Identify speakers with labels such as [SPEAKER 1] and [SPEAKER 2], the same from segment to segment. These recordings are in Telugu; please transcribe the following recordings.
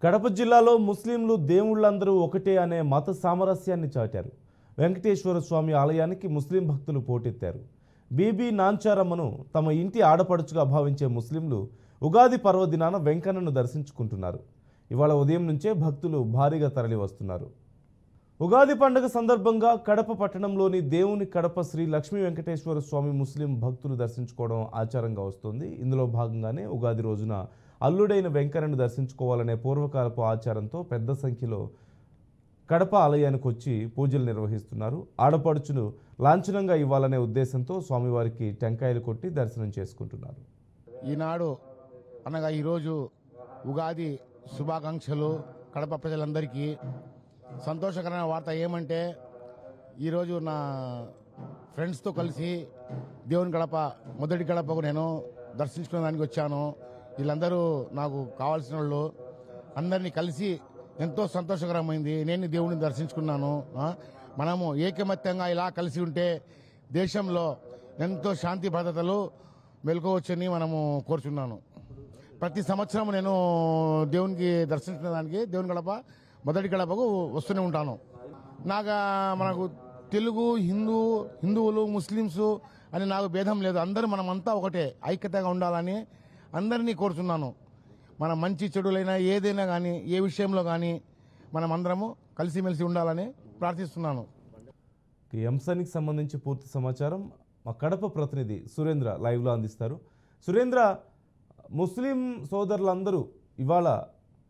[SPEAKER 1] కడప జిల్లాలో ముస్లింలు దేవుళ్ళందరూ ఒకటే అనే మత సామరస్యాన్ని చాటారు. వెంకటేశ్వర స్వామి ఆలయానికి ముస్లిం భక్తులు పోటెత్తారు. బీబీ నాంచారమ్మను తమ ఇంటి ఆడపడుచుగా భావించే ముస్లింలు ఉగాది పర్వదినాన వెంకన్నను దర్శించుకుంటున్నారు. ఇవాళ ఉదయం నుంచే భక్తులు భారీగా తరలి వస్తున్నారు. ఉగాది పండుగ సందర్భంగా కడప పట్టణంలోని దేవుని కడప శ్రీ లక్ష్మీ వెంకటేశ్వర స్వామి ముస్లిం భక్తులు దర్శించుకోవడం ఆచారంగా వస్తుంది. ఇందులో భాగంగానే ఉగాది రోజున అల్లుడైన వెంకన్నను దర్శించుకోవాలనే పూర్వకాలపు ఆచారంతో పెద్ద సంఖ్యలో కడప ఆలయానికి వచ్చి పూజలు నిర్వహిస్తున్నారు. ఆడపడుచును లాంఛనంగా ఇవ్వాలనే ఉద్దేశంతో స్వామివారికి టెంకాయలు కొట్టి దర్శనం చేసుకుంటున్నారు.
[SPEAKER 2] ఈనాడు అనగా ఈరోజు ఉగాది శుభాకాంక్షలు కడప ప్రజలందరికీ. సంతోషకరమైన వార్త ఏమంటే ఈరోజు నా ఫ్రెండ్స్తో కలిసి దేవుని గడప మొదటి గడపకు నేను దర్శించుకోవడానికి వచ్చాను. వీళ్ళందరూ నాకు కావాల్సిన వాళ్ళు అందరినీ కలిసి ఎంతో సంతోషకరమైంది. నేను దేవుడిని దర్శించుకున్నాను. మనము ఏకమత్యంగా ఇలా కలిసి ఉంటే దేశంలో ఎంతో శాంతి భద్రతలు మెలుకోవచ్చని మనము కోరుచున్నాను. ప్రతి సంవత్సరం నేను దేవునికి దర్శించడానికి దేవుని గడప మొదటి గడపకు వస్తూనే ఉంటాను. మనకు తెలుగు హిందువులు ముస్లిమ్స్ అని నాకు భేదం లేదు. అందరూ మనమంతా ఒకటే ఐక్యతగా ఉండాలని అందరినీ కోరుచున్నాను. మన మంచి చెడులైనా ఏదైనా కానీ ఏ విషయంలో కానీ మనం అందరము కలిసిమెలిసి ఉండాలని ప్రార్థిస్తున్నాను.
[SPEAKER 1] ఈ అంశానికి సంబంధించి పూర్తి సమాచారం మా కడప ప్రతినిధి సురేంద్ర లైవ్లో అందిస్తారు. సురేంద్ర, ముస్లిం సోదరులందరూ ఇవాళ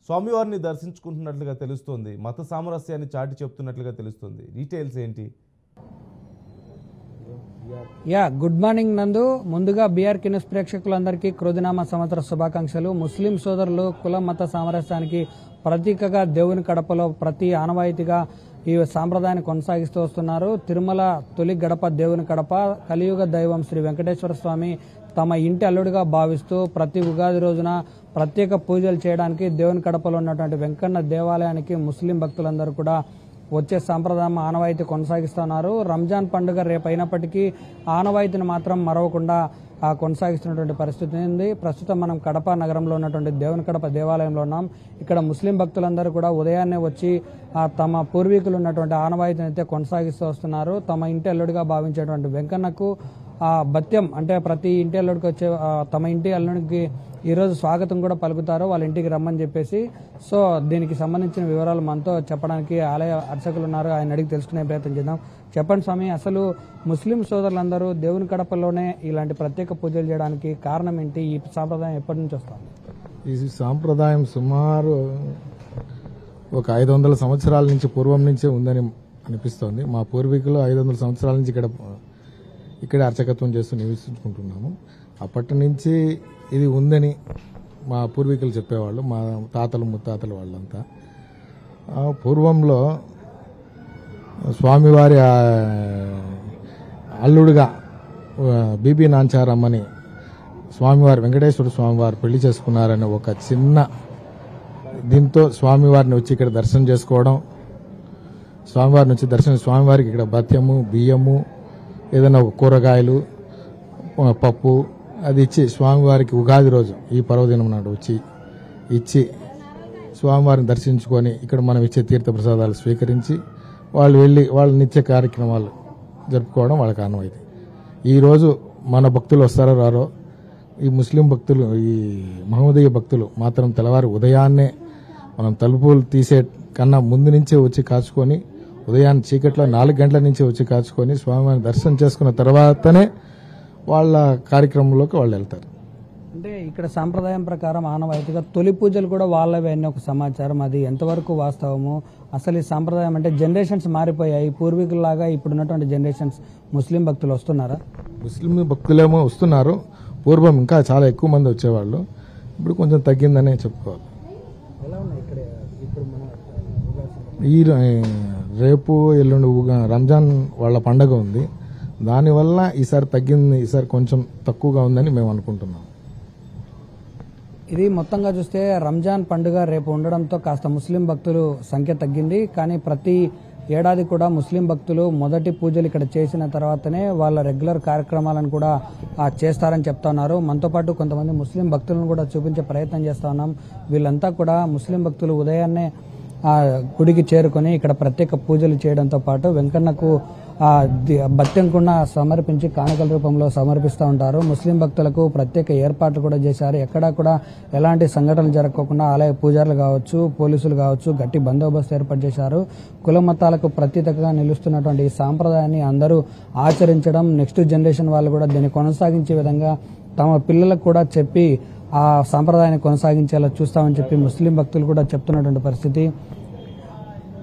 [SPEAKER 1] స్వామివారిని దర్శించుకుంటున్నట్లుగా తెలుస్తోంది. మత సామరస్యాన్ని చాటి చెప్తున్నట్లుగా తెలుస్తుంది. డీటెయిల్స్ ఏంటి?
[SPEAKER 3] గుడ్ మార్నింగ్ నందు. ముందుగా బీఆర్ న్యూస్ ప్రేక్షకులందరికీ కృదినామ సంవత్సర శుభాకాంక్షలు. ముస్లిం సోదరులు కుల మత సామరస్యానికి ప్రతీకగా దేవుని కడపలో ప్రతి ఆనవాయితీగా ఈ సాంప్రదాయాన్ని కొనసాగిస్తూ వస్తున్నారు. తిరుమల తొలి గడప దేవుని కడప కలియుగ దైవం శ్రీ వెంకటేశ్వర స్వామి తమ ఇంటి అల్లుడిగా భావిస్తూ ప్రతి ఉగాది రోజున ప్రత్యేక పూజలు చేయడానికి దేవుని కడపలో ఉన్నటువంటి వెంకన్న దేవాలయానికి ముస్లిం భక్తులందరూ కూడా వచ్చే సాంప్రదాయం ఆనవాయితీ కొనసాగిస్తున్నారు. రంజాన్ పండుగ రేపు అయినప్పటికీ ఆనవాయితీని మాత్రం మరవకుండా కొనసాగిస్తున్నటువంటి పరిస్థితి ఉంది. ప్రస్తుతం మనం కడప నగరంలో ఉన్నటువంటి దేవుని కడప దేవాలయంలో ఉన్నాం. ఇక్కడ ముస్లిం భక్తులందరూ కూడా ఉదయాన్నే వచ్చి తమ పూర్వీకులు ఉన్నటువంటి ఆనవాయితీని అయితే కొనసాగిస్తూ వస్తున్నారు. తమ ఇంటి అల్లుడిగా భావించేటువంటి వెంకన్నకు భత్యం అంటే ప్రతి ఇంటి అల్లుడికి వచ్చే తమ ఇంటి అల్లుడికి ఈరోజు స్వాగతం కూడా పలుకుతారు, వాళ్ళ ఇంటికి రమ్మని చెప్పేసి. సో దీనికి సంబంధించిన వివరాలు మనతో చెప్పడానికి ఆలయ అర్చకులు ఉన్నారు. ఆయన అడిగి తెలుసుకునే ప్రయత్నం చేద్దాం. చెప్పండి స్వామి, అసలు ముస్లిం సోదరులందరూ దేవుని కడపలోనే ఇలాంటి ప్రత్యేక పూజలు చేయడానికి కారణం ఏంటి? ఈ సాంప్రదాయం ఎప్పటి నుంచి వస్తుంది?
[SPEAKER 2] ఈ సాంప్రదాయం సుమారు ఒక 500 సంవత్సరాల నుంచి పూర్వం నుంచే ఉందని అనిపిస్తోంది. మా పూర్వీకులు 500 సంవత్సరాల నుంచి ఇక్కడే అర్చకత్వం చేస్తూ నివసించుకుంటున్నాము. అప్పటి నుంచి ఇది ఉందని మా పూర్వీకులు చెప్పేవాళ్ళు, మా తాతలు ముత్తాతలు వాళ్ళంతా. పూర్వంలో స్వామివారి అల్లుడుగా బీబీ నాంచారమ్మని స్వామివారి వెంకటేశ్వర స్వామివారు పెళ్లి చేసుకున్నారని ఒక చిన్న దీంతో స్వామివారిని వచ్చి ఇక్కడ దర్శనం చేసుకోవడం, స్వామివారిని వచ్చి స్వామివారికి ఇక్కడ భత్యము బియ్యము ఏదైనా ఒక కూరగాయలు పప్పు అది ఇచ్చి స్వామివారికి ఉగాది రోజు ఈ పర్వదినం నాడు వచ్చి ఇచ్చి స్వామివారిని దర్శించుకొని ఇక్కడ మనం ఇచ్చే తీర్థప్రసాదాలు స్వీకరించి వాళ్ళు వెళ్ళి వాళ్ళ నిత్య కార్యక్రమాలు జరుపుకోవడం వాళ్ళకి ఆనవాయితీ. ఈరోజు మన భక్తులు వస్తారో రారో, ఈ ముస్లిం భక్తులు ఈ మహమ్మదీయ భక్తులు మాత్రం తెల్లవారు ఉదయాన్నే మనం తలుపులు తీసే కన్నా ముందు నుంచే వచ్చి కాచుకొని ఉదయాన్నే చీకట్లో 4 గంటల నుంచి వచ్చి కాచుకొని స్వామివారిని దర్శనం చేసుకున్న తర్వాతనే వాళ్ళ కార్యక్రమంలోకి వాళ్ళు వెళ్తారు.
[SPEAKER 3] అంటే ఇక్కడ సాంప్రదాయం ప్రకారం ఆనవాయితీగా తొలి పూజలు కూడా వాళ్ళవే అని ఒక సమాచారం. అది ఎంతవరకు వాస్తవము? అసలు ఈ సాంప్రదాయం అంటే జనరేషన్స్ మారిపోయాయి, పూర్వీకుల్లాగా ఇప్పుడున్నటువంటి జనరేషన్స్ ముస్లిం భక్తులు వస్తున్నారా?
[SPEAKER 2] ముస్లిం భక్తులేమో వస్తున్నారు. పూర్వం ఇంకా చాలా ఎక్కువ మంది వచ్చేవాళ్ళు, ఇప్పుడు కొంచెం తగ్గిందనే చెప్పుకోవాలి. ఈ రేపు ఎల్లుండి రంజాన్ వాళ్ళ పండగ ఉంది, దానివల్ల ఈసారి తగ్గింది, ఈసారి కొంచెం తక్కువగా ఉందని మేము అనుకుంటున్నాం.
[SPEAKER 3] ఇది మొత్తంగా చూస్తే రంజాన్ పండుగ రేపు ఉండడంతో కాస్త ముస్లిం భక్తులు సంఖ్య తగ్గింది. కానీ ప్రతి ఏడాది కూడా ముస్లిం భక్తులు మొదటి పూజలు ఇక్కడ చేసిన తర్వాతనే వాళ్ళ రెగ్యులర్ కార్యక్రమాలను కూడా చేస్తారని చెప్తా ఉన్నారు. మనతో పాటు కొంతమంది ముస్లిం భక్తులను కూడా చూపించే ప్రయత్నం చేస్తా ఉన్నాం. వీళ్ళంతా కూడా ముస్లిం భక్తులు ఉదయాన్నే గుడికి చేరుకొని ఇక్కడ ప్రత్యేక పూజలు చేయడంతో పాటు వెంకన్నకు భక్త్యంకున్న సమర్పించి కానుకల రూపంలో సమర్పిస్తూ ఉంటారు. ముస్లిం భక్తులకు ప్రత్యేక ఏర్పాట్లు కూడా చేశారు. ఎక్కడా కూడా ఎలాంటి సంఘటనలు జరగకుండా ఆలయ పూజారులు కావచ్చు, పోలీసులు కావచ్చు గట్టి బందోబస్తు ఏర్పాటు చేశారు. కుల మతాలకు ప్రతీకగా నిలుస్తున్నటువంటి ఈ సాంప్రదాయాన్ని అందరూ ఆచరించడం, నెక్స్ట్ జనరేషన్ వాళ్ళు కూడా దీన్ని కొనసాగించే విధంగా తమ పిల్లలకు కూడా చెప్పి ఆ సాంప్రదాయాన్ని కొనసాగించేలా చూస్తామని చెప్పి ముస్లిం భక్తులు కూడా చెప్తున్నటువంటి పరిస్థితి.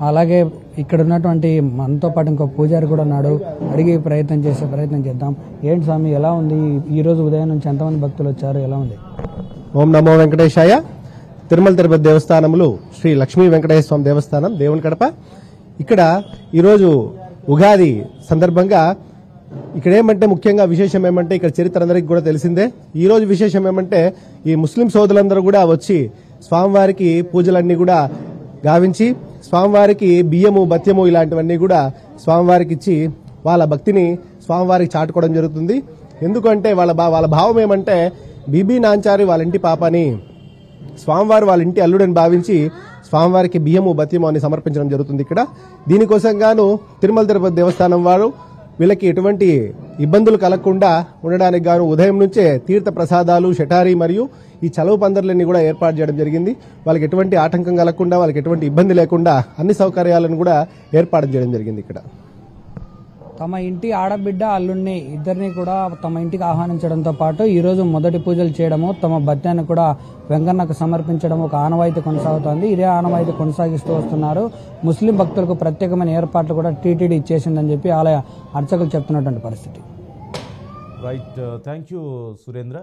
[SPEAKER 3] అలాగే ఇక్కడ ఉన్నటువంటి మనతో పాటు ఇంకో పూజారి కూడా ఉన్నాడు, అడిగే ప్రయత్నం చేద్దాం. ఏంటి స్వామి, ఎలా ఉంది ఈ రోజు ఉదయం నుంచి ఎంతమంది భక్తులు వచ్చారు, ఎలా ఉంది?
[SPEAKER 4] ఓం నమో వెంకటేశాయ. తిరుమల తిరుపతి దేవస్థానంలో శ్రీ లక్ష్మీ వెంకటేశ్వర స్వామి దేవస్థానం దేవుని కడప. ఇక్కడ ఈరోజు ఉగాది సందర్భంగా ఇక్కడ ఏమంటే ముఖ్యంగా విశేషం ఏమంటే ఇక్కడ చరిత్ర అందరికీ కూడా తెలిసిందే. ఈ రోజు విశేషం ఏమంటే ఈ ముస్లిం సోదరులందరూ కూడా వచ్చి స్వామివారికి పూజలన్నీ కూడా గావించి స్వామివారికి బియ్యము, బత్యము ఇలాంటివన్నీ కూడా స్వామివారికి ఇచ్చి వాళ్ళ భక్తిని స్వామివారికి చాటుకోవడం జరుగుతుంది. ఎందుకంటే వాళ్ళ భావం ఏమంటే బీబీ నాంచారి వాళ్ళ ఇంటి పాపని స్వామివారు వాళ్ళ ఇంటి అల్లుడని భావించి స్వామివారికి బియ్యము, బత్యము అని సమర్పించడం జరుగుతుంది. ఇక్కడ దీనికోసం గాను తిరుమల తిరుపతి దేవస్థానం వారు వీళ్ళకి ఎటువంటి ఇబ్బందులు కలగకుండా ఉండడానికి గాను ఉదయం నుంచే తీర్థ ప్రసాదాలు, షటారీ మరియు ఈ చలువ పందిర్లన్నీ కూడా ఏర్పాటు చేయడం జరిగింది. వాళ్ళకి ఎటువంటి ఆటంకం కలగకుండా, వాళ్ళకి ఎటువంటి ఇబ్బంది లేకుండా అన్ని సౌకర్యాలను కూడా ఏర్పాటు చేయడం జరిగింది. ఇక్కడ
[SPEAKER 3] తమ ఇంటి ఆడబిడ్డ అల్లుడిని ఇద్దరిని కూడా తమ ఇంటికి ఆహ్వానించడంతో పాటు ఈ రోజు మొదటి పూజలు చేయడము, తమ భత్యాన్ని కూడా వెంకన్నకు సమర్పించడం ఒక ఆనవాయితీ కొనసాగుతోంది. ఇదే ఆనవాయితీ కొనసాగిస్తూ వస్తున్నారు. ముస్లిం భక్తులకు ప్రత్యేకమైన ఏర్పాట్లు కూడా టీటీడీ ఇచ్చేసిందని చెప్పి ఆలయ అర్చకులు చెప్తున్నటువంటి పరిస్థితి.
[SPEAKER 1] Right, thank you Surendra.